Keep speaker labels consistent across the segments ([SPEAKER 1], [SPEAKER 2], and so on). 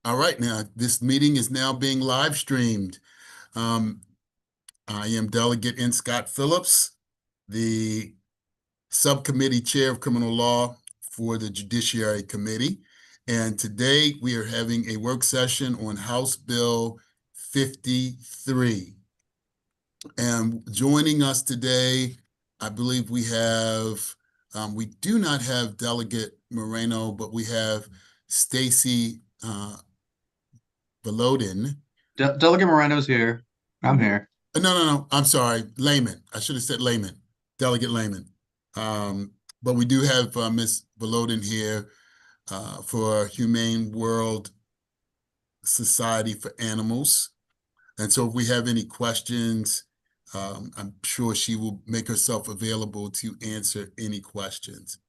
[SPEAKER 1] All right, now this meeting is now being live streamed. Um, I am Delegate N. Scott Phillips, the Subcommittee Chair of Criminal Law for the Judiciary Committee. And today we are having a work session on House Bill 53. And joining us today, I believe we do not have Delegate Moreno, but we have Stacy Belodin.
[SPEAKER 2] Delegate Moreno's here. I'm here.
[SPEAKER 1] No. I'm sorry. Layman. I should have said Layman. Delegate Layman. But we do have Ms. Belodin here for Humane World Society for Animals. And so if we have any questions, I'm sure she will make herself available to answer any questions.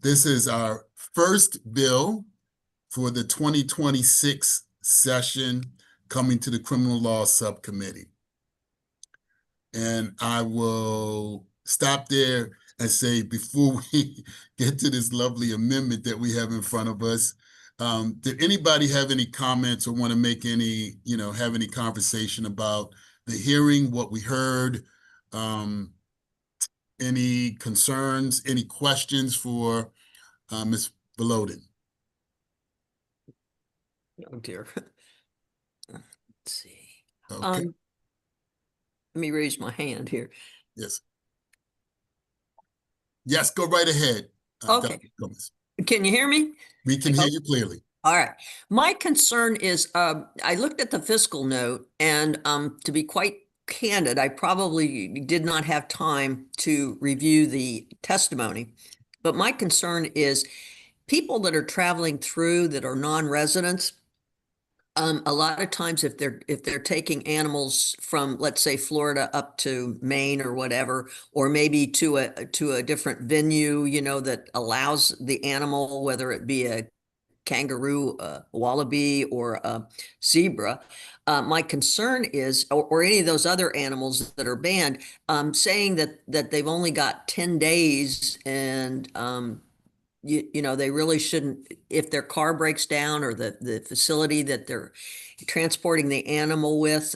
[SPEAKER 1] This is our first bill for the 2026 session coming to the Criminal Law Subcommittee. And I will stop there and say, before we get to this lovely amendment that we have in front of us, did anybody have any comments or want to make any, have any conversation about the hearing, what we heard, any concerns, any questions for Ms. Belodin?
[SPEAKER 3] Oh dear. Let's see.
[SPEAKER 1] Okay.
[SPEAKER 3] Let me raise my hand here.
[SPEAKER 1] Yes. Yes, go right ahead.
[SPEAKER 3] Okay. Can you hear me?
[SPEAKER 1] We can hear you clearly.
[SPEAKER 3] All right. My concern is, I looked at the fiscal note, and to be quite candid, I probably did not have time to review the testimony. But my concern is people that are traveling through that are non-residents. A lot of times if they're taking animals from, let's say, Florida up to Maine or whatever, or maybe to a different venue, that allows the animal, whether it be a kangaroo, a wallaby, or a zebra. My concern is, or any of those other animals that are banned, saying that they've only got 10 days and they really shouldn't, if their car breaks down or the facility that they're transporting the animal with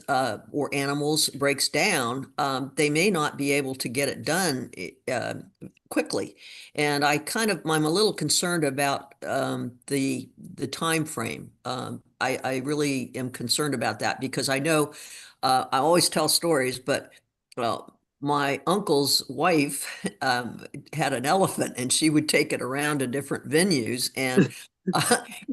[SPEAKER 3] or animals breaks down, they may not be able to get it done quickly. And I'm a little concerned about the time frame. I really am concerned about that because I know I always tell stories, but well, my uncle's wife had an elephant and she would take it around to different venues. And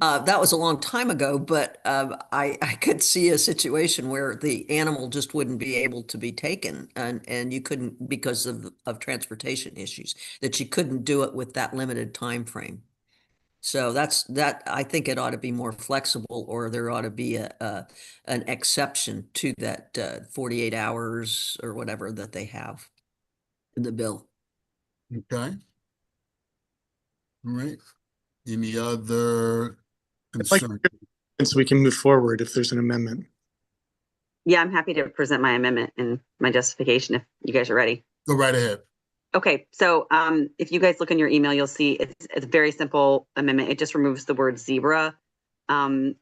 [SPEAKER 3] that was a long time ago, but I could see a situation where the animal just wouldn't be able to be taken and you couldn't, because of transportation issues, that you couldn't do it with that limited time frame. So that I think it ought to be more flexible, or there ought to be an exception to that 48 hours or whatever that they have in the bill.
[SPEAKER 1] Okay. All right. Any other concern?
[SPEAKER 4] So we can move forward if there's an amendment.
[SPEAKER 5] Yeah, I'm happy to present my amendment and my justification if you guys are ready.
[SPEAKER 1] Go right ahead.
[SPEAKER 5] Okay, so if you guys look in your email, you'll see it's a very simple amendment. It just removes the word zebra. I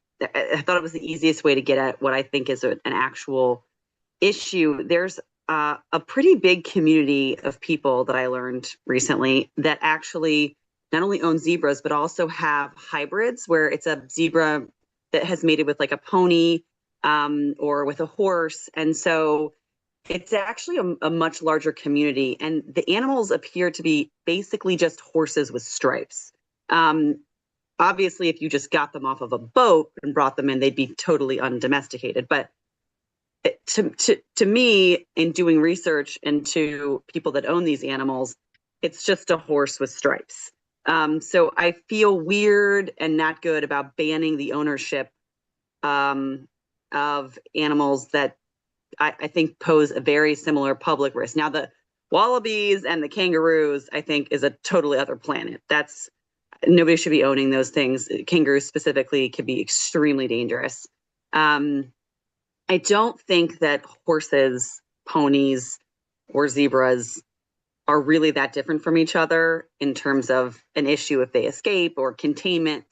[SPEAKER 5] thought it was the easiest way to get at what I think is an actual issue. There's a pretty big community of people that I learned recently that actually not only own zebras, but also have hybrids where it's a zebra that has mated with like a pony or with a horse. And so it's actually a much larger community, and the animals appear to be basically just horses with stripes. Obviously, if you just got them off of a boat and brought them in, they'd be totally undomesticated. But to me, in doing research into people that own these animals, it's just a horse with stripes. So I feel weird and not good about banning the ownership of animals that I think pose a very similar public risk. Now, the wallabies and the kangaroos, I think, is a totally other planet. Nobody should be owning those things. Kangaroos specifically can be extremely dangerous. I don't think that horses, ponies, or zebras are really that different from each other in terms of an issue if they escape or containment.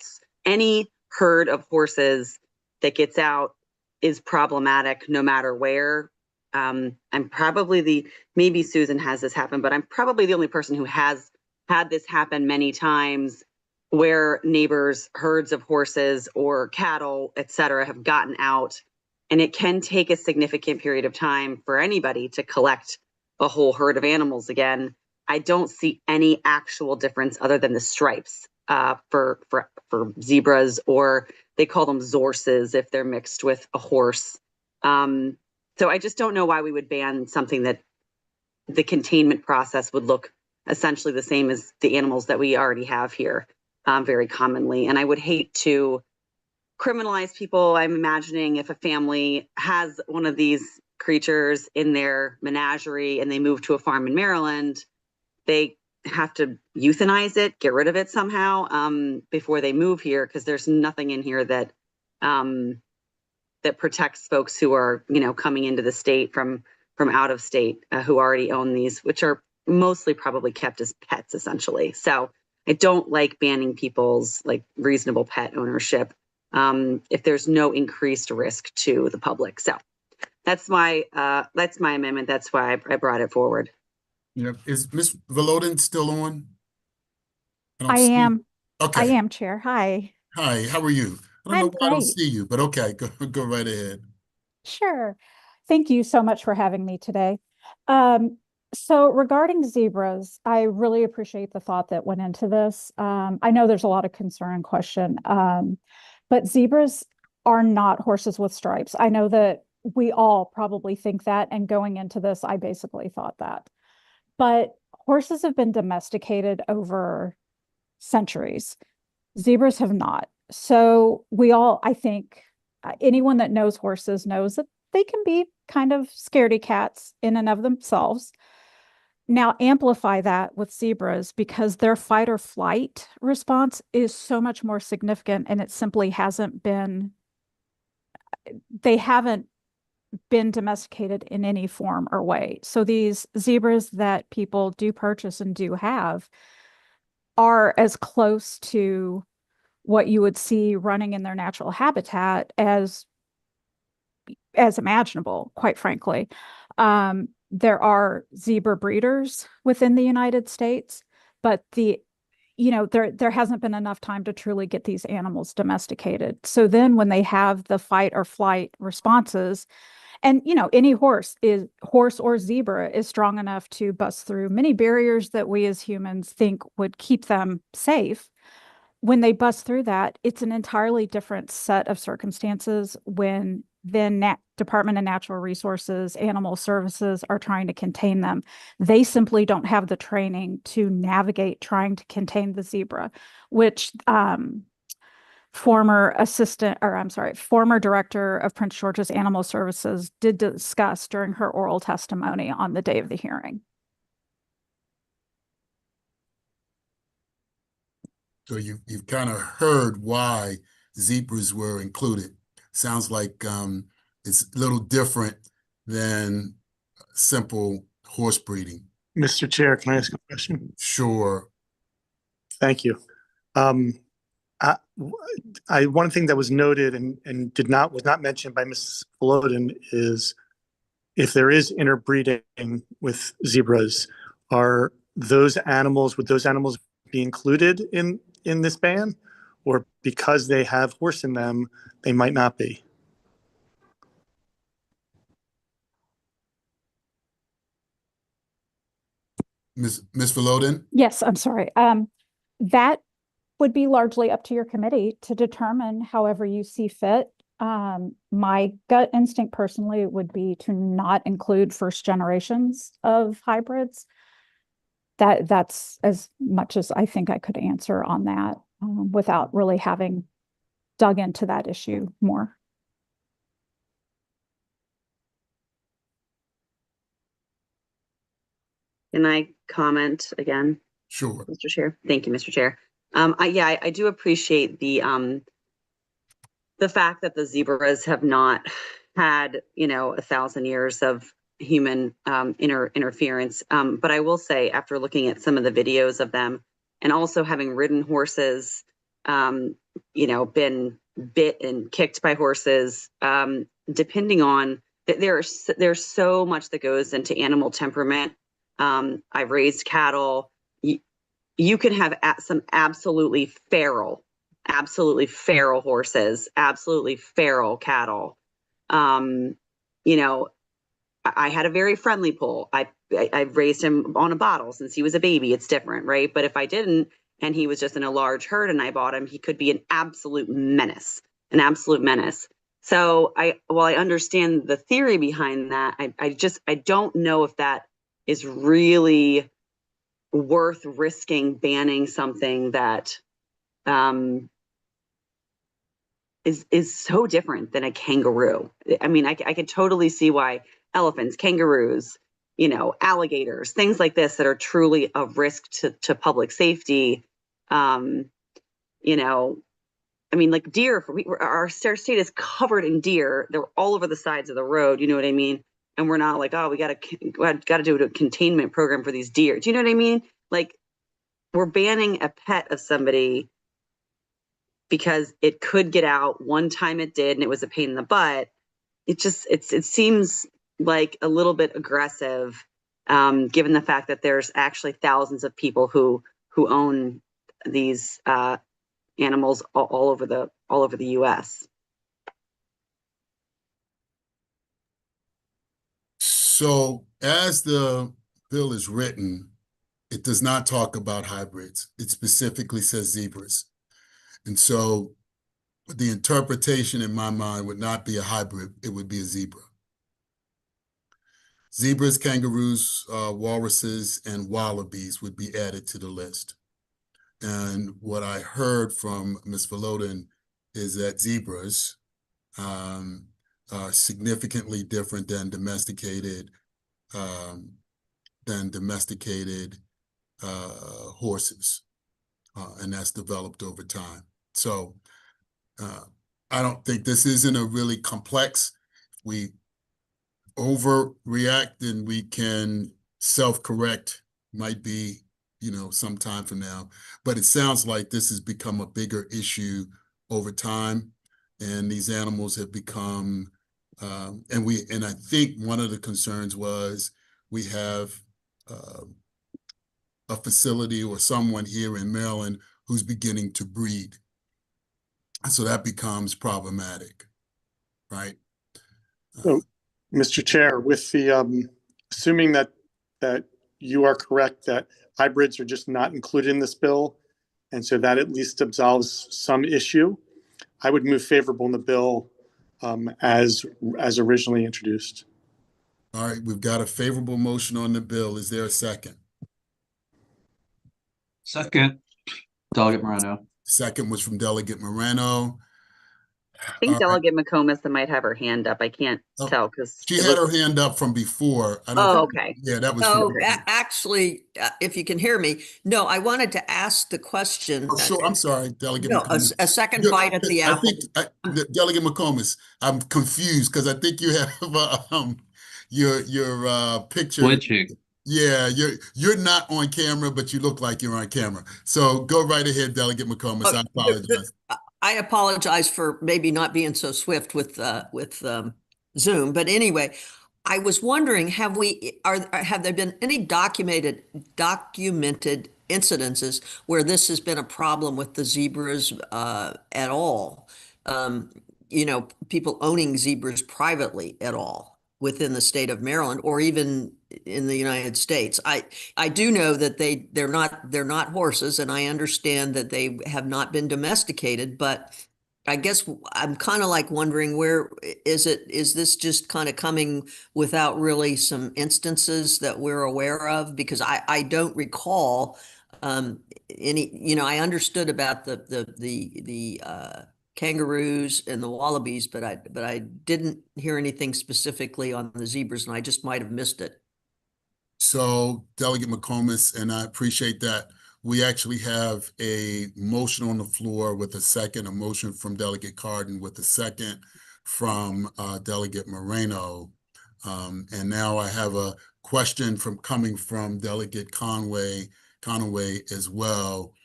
[SPEAKER 5] Any herd of horses that gets out is problematic no matter where. I'm probably maybe Susan has this happen, but I'm probably the only person who has had this happen many times where neighbors, herds of horses or cattle, et cetera, have gotten out. And it can take a significant period of time for anybody to collect a whole herd of animals again. I don't see any actual difference other than the stripes for zebras, or they call them zorses if they're mixed with a horse. So I just don't know why we would ban something that the containment process would look essentially the same as the animals that we already have here very commonly. And I would hate to criminalize people. I'm imagining if a family has one of these creatures in their menagerie and they move to a farm in Maryland, they have to euthanize it, get rid of it somehow before they move here, because there's nothing in here that that protects folks who are, coming into the state from out of state who already own these, which are mostly probably kept as pets essentially. So I don't like banning people's like reasonable pet ownership if there's no increased risk to the public. So that's my amendment. That's why I brought it forward.
[SPEAKER 1] Is Ms. Volodin still on? don't
[SPEAKER 6] I
[SPEAKER 1] see-
[SPEAKER 6] am. I
[SPEAKER 1] Okay.
[SPEAKER 6] am, Chair. Hi.
[SPEAKER 1] Hi, how are you? I don't
[SPEAKER 6] I'm
[SPEAKER 1] know why I don't
[SPEAKER 6] great.
[SPEAKER 1] see you, but okay, go right ahead.
[SPEAKER 6] Sure. Thank you so much for having me today. So regarding zebras, I really appreciate the thought that went into this. I know there's a lot of concern and question, but zebras are not horses with stripes. I know that we all probably think that, and going into this, I basically thought that. But horses have been domesticated over centuries. Zebras have not. So I think anyone that knows horses knows that they can be kind of scaredy cats in and of themselves. Now amplify that with zebras because their fight or flight response is so much more significant, and it simply they haven't been domesticated in any form or way. So these zebras that people do purchase and do have are as close to what you would see running in their natural habitat as imaginable, quite frankly. There are zebra breeders within the United States, but there hasn't been enough time to truly get these animals domesticated. So then when they have the fight or flight responses, and any horse or zebra is strong enough to bust through many barriers that we as humans think would keep them safe. When they bust through that, it's an entirely different set of circumstances when then Department of Natural Resources, Animal Services are trying to contain them. They simply don't have the training to navigate trying to contain the zebra, which former director of Prince George's Animal Services did discuss during her oral testimony on the day of the hearing.
[SPEAKER 1] So you've kind of heard why zebras were included. Sounds like it's a little different than simple horse breeding.
[SPEAKER 4] Mr. Chair, can I ask a question?
[SPEAKER 1] Sure.
[SPEAKER 4] Thank you. One thing that was noted and was not mentioned by Ms. Volodin is if there is interbreeding with zebras, would those animals be included in this ban, or because they have horse in them, they might not be?
[SPEAKER 1] Ms. Volodin?
[SPEAKER 6] Yes, I'm sorry. That would be largely up to your committee to determine however you see fit. My gut instinct personally would be to not include first generations of hybrids. That's as much as I think I could answer on that without really having dug into that issue more.
[SPEAKER 5] Can I comment again?
[SPEAKER 1] Sure.
[SPEAKER 5] Mr. Chair. Thank you, Mr. Chair. I do appreciate the fact that the zebras have not had 1,000 years of human interference. But I will say, after looking at some of the videos of them, and also having ridden horses, been bit and kicked by horses. Depending on there's so much that goes into animal temperament. I've raised cattle. You can have some absolutely feral horses, absolutely feral cattle. You know, I had a very friendly bull. I've raised him on a bottle since he was a baby. It's different, right? But if I didn't, and he was just in a large herd and I bought him, he could be an absolute menace, So while I understand the theory behind that, I don't know if that is really worth risking banning something that is so different than a kangaroo. I mean, I could totally see why elephants, kangaroos, you know, alligators, things like this that are truly a risk to public safety. You know, I mean, like deer, our state is covered in deer. They're all over the sides of the road. You know what I mean? And we're not like, oh, we got to do a containment program for these deer. Do you know what I mean? Like, we're banning a pet of somebody because it could get out. One time it did, and it was a pain in the butt. It seems like a little bit aggressive, given the fact that there's actually thousands of people who own these animals all over the U.S.
[SPEAKER 1] So as the bill is written, it does not talk about hybrids. It specifically says zebras. And so the interpretation in my mind would not be a hybrid, it would be a zebra. Zebras, kangaroos, walruses, and wallabies would be added to the list. And what I heard from Ms. Voloden is that zebras are significantly different than domesticated horses, and that's developed over time. So I don't think this isn't a really complex. We overreact, then we can self-correct, might be, you know, some time from now. But it sounds like this has become a bigger issue over time, and these animals have become, and I think one of the concerns was we have a facility or someone here in Maryland who's beginning to breed. So that becomes problematic, right?
[SPEAKER 4] So, Mr. Chair, with the assuming that you are correct that hybrids are just not included in this bill, and so that at least absolves some issue, I would move favorable in the bill as originally introduced.
[SPEAKER 1] All right, we've got a favorable motion on the bill. Is there a second?
[SPEAKER 2] Second, Delegate Moreno.
[SPEAKER 1] Second was from Delegate Moreno.
[SPEAKER 5] I think Delegate McComas might have her hand up. I can't tell because
[SPEAKER 1] she had her hand up from before. I don't
[SPEAKER 5] Oh, okay.
[SPEAKER 1] Yeah, that was.
[SPEAKER 3] Oh, actually, if you can hear me, no, I wanted to ask the question.
[SPEAKER 1] Oh, sure. I'm sorry, Delegate
[SPEAKER 3] No,
[SPEAKER 1] McComas.
[SPEAKER 3] a second bite at the apple.
[SPEAKER 1] I think Delegate McComas, I'm confused because I think you have your picture.
[SPEAKER 2] Switching.
[SPEAKER 1] Yeah, you're not on camera, but you look like you're on camera. So go right ahead, Delegate McComas. I apologize.
[SPEAKER 3] I apologize for maybe not being so swift with Zoom, but anyway, I was wondering, have there been any documented incidences where this has been a problem with the zebras at all? You know, people owning zebras privately at all within the state of Maryland or even in the United States. I do know that they're not horses, and I understand that they have not been domesticated, but I guess I'm kind of like wondering is this just kind of coming without really some instances that we're aware of? Because I don't recall any, you know, I understood about the kangaroos and the wallabies, but I didn't hear anything specifically on the zebras, and I just might have missed it.
[SPEAKER 1] So, Delegate McComas, and I appreciate that. We actually have a motion on the floor with a second, a motion from Delegate Cardin with a second from Delegate Moreno. And now I have a question coming from Delegate Conway as well.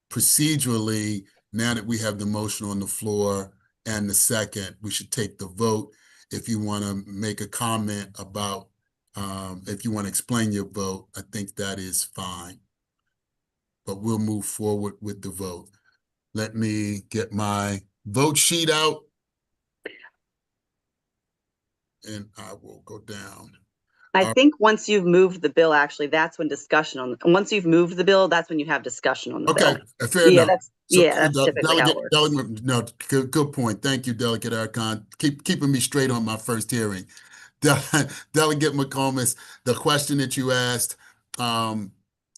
[SPEAKER 1] Procedurally, now that we have the motion on the floor and the second, we should take the vote. If you want to make a comment about, if you want to explain your vote, I think that is fine. But we'll move forward with the vote. Let me get my vote sheet out. And I will go down.
[SPEAKER 5] I think once you've moved the bill, actually, that's when discussion on, once you've moved the bill, that's when you have discussion on the bill.
[SPEAKER 1] Okay, fair
[SPEAKER 5] Yeah,
[SPEAKER 1] enough.
[SPEAKER 5] that's,
[SPEAKER 1] So,
[SPEAKER 5] yeah, that's typically how it works.
[SPEAKER 1] No, good point. Thank you, Delegate Archon. Keeping me straight on my first hearing. Delegate McComas, the question that you asked, I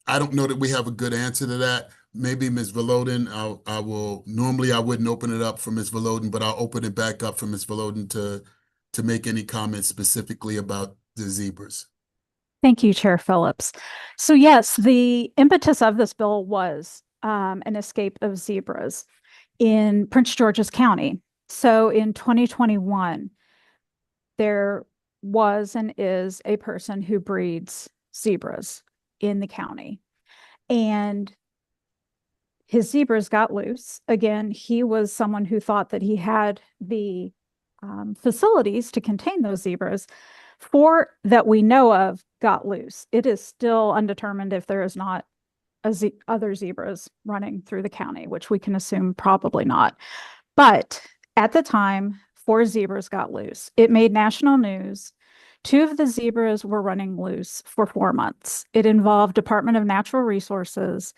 [SPEAKER 1] don't know that we have a good answer to that. Maybe Ms. Volodin, I will, normally I wouldn't open it up for Ms. Volodin, but I'll open it back up for Ms. Volodin to make any comments specifically about the zebras.
[SPEAKER 6] Thank you, Chair Phillips. So yes, the impetus of this bill was an escape of zebras in Prince George's County. So in 2021, there was and is a person who breeds zebras in the county. And his zebras got loose. Again, he was someone who thought that he had the facilities to contain those zebras. Four that we know of got loose. It is still undetermined if there is not other zebras running through the county, which we can assume probably not. But at the time, 4 zebras got loose. It made national news. 2 of the zebras were running loose for 4 months. It involved Department of Natural Resources,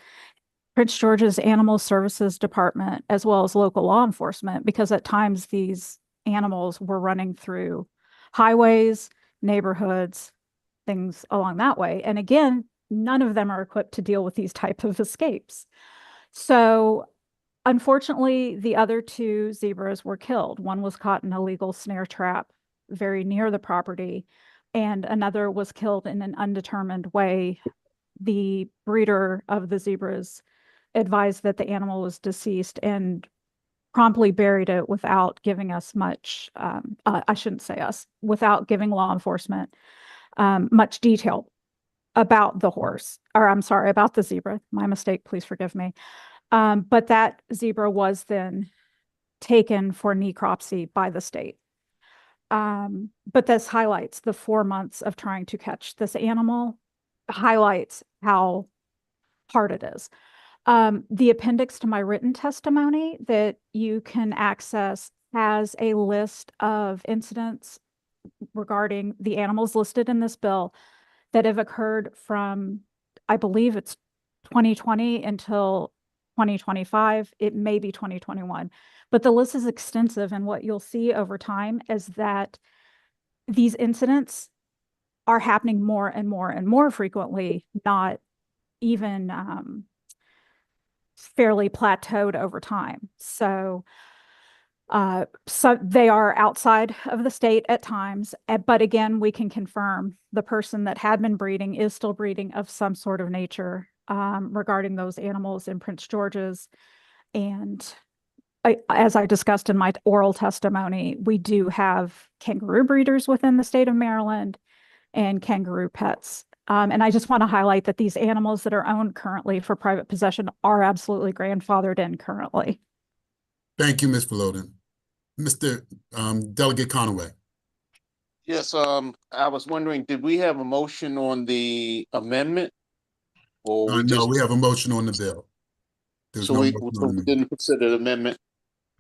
[SPEAKER 6] Prince George's Animal Services Department, as well as local law enforcement, because at times these animals were running through highways, neighborhoods, things along that way. And again, none of them are equipped to deal with these type of escapes. So unfortunately, the other 2 zebras were killed. One was caught in a legal snare trap very near the property, and another was killed in an undetermined way. The breeder of the zebras advised that the animal was deceased and promptly buried it without giving us much, I shouldn't say us, without giving law enforcement much detail about the horse, or I'm sorry, about the zebra. My mistake, please forgive me. But that zebra was then taken for necropsy by the state. But this highlights the 4 months of trying to catch this animal, highlights how hard it is. The appendix to my written testimony that you can access has a list of incidents regarding the animals listed in this bill that have occurred from, I believe it's 2020 until 2025. It may be 2021, but the list is extensive. And what you'll see over time is that these incidents are happening more and more and more frequently, not even fairly plateaued over time. So they are outside of the state at times, but again, we can confirm the person that had been breeding is still breeding of some sort of nature regarding those animals in Prince George's. And as I discussed in my oral testimony, we do have kangaroo breeders within the state of Maryland and kangaroo pets. And I just want to highlight that these animals that are owned currently for private possession are absolutely grandfathered in currently.
[SPEAKER 1] Thank you, Ms. Volodin. Mr. Delegate Conaway.
[SPEAKER 7] Yes, I was wondering, did we have a motion on the amendment? Or we
[SPEAKER 1] No,
[SPEAKER 7] just,
[SPEAKER 1] we have a motion on the bill. There's
[SPEAKER 7] so
[SPEAKER 1] no
[SPEAKER 7] we
[SPEAKER 1] motion on
[SPEAKER 7] so
[SPEAKER 1] the
[SPEAKER 7] we
[SPEAKER 1] bill.
[SPEAKER 7] didn't consider the amendment?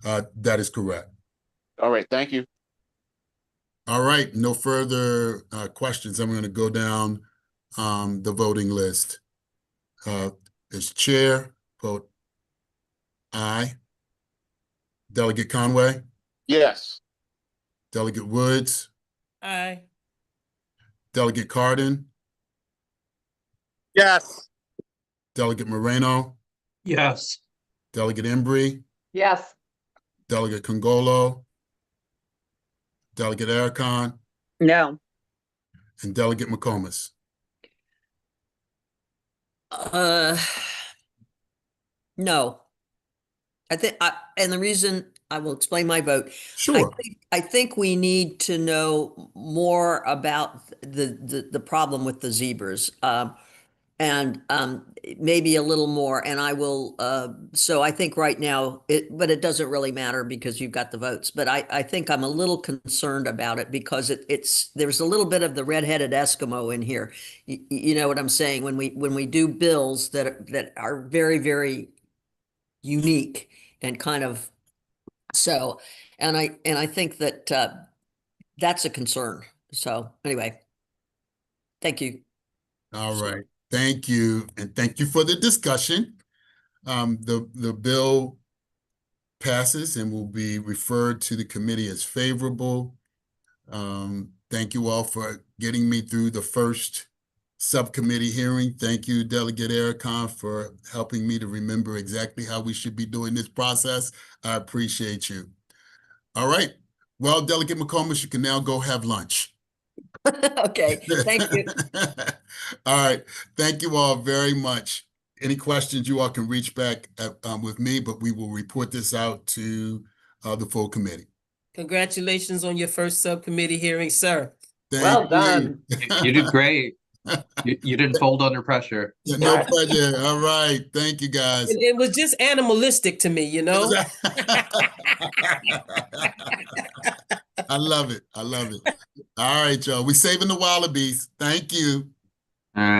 [SPEAKER 1] That is correct.
[SPEAKER 7] All right, thank you.
[SPEAKER 1] All right, no further questions. I'm going to go down the voting list. As chair, vote aye. Delegate Conway,
[SPEAKER 7] Yes.
[SPEAKER 1] Delegate Woods,
[SPEAKER 8] Aye.
[SPEAKER 1] Delegate Cardin,
[SPEAKER 4] Yes.
[SPEAKER 1] Delegate Moreno,
[SPEAKER 2] Yes.
[SPEAKER 1] Delegate Embry,
[SPEAKER 5] Yes.
[SPEAKER 1] Delegate Congolo, Delegate Archon,
[SPEAKER 5] No.
[SPEAKER 1] and Delegate McComas.
[SPEAKER 3] No. And the reason I will explain my vote.
[SPEAKER 1] Sure.
[SPEAKER 3] I think we need to know more about the problem with the zebras. and maybe a little more. And I will, so I think right now, but it doesn't really matter because you've got the votes. But I think I'm a little concerned about it because there's a little bit of the redheaded Eskimo in here. You know what I'm saying? When we do bills that are very, very unique and kind of, so, and I think that that's a concern. So anyway, thank you.
[SPEAKER 1] All right, thank you, and thank you for the discussion. The bill passes and will be referred to the committee as favorable. Thank you all for getting me through the first subcommittee hearing. Thank you, Delegate Ericon, for helping me to remember exactly how we should be doing this process. I appreciate you. All right. Well, Delegate McComas, you can now go have lunch.
[SPEAKER 3] Okay, thank you.
[SPEAKER 1] All right. Thank you all very much. Any questions, you all can reach back with me, but we will report this out to the full committee.
[SPEAKER 8] Congratulations on your first subcommittee hearing, sir.
[SPEAKER 1] Thank
[SPEAKER 8] Well
[SPEAKER 1] you.
[SPEAKER 8] done.
[SPEAKER 2] You did great. You didn't fold under pressure.
[SPEAKER 1] Yeah, no pleasure. All right. Thank you, guys.
[SPEAKER 8] It was just animalistic to me, you know?
[SPEAKER 1] I love it. I love it. All right, y'all. We saving the wallabies. Thank you.
[SPEAKER 2] All right.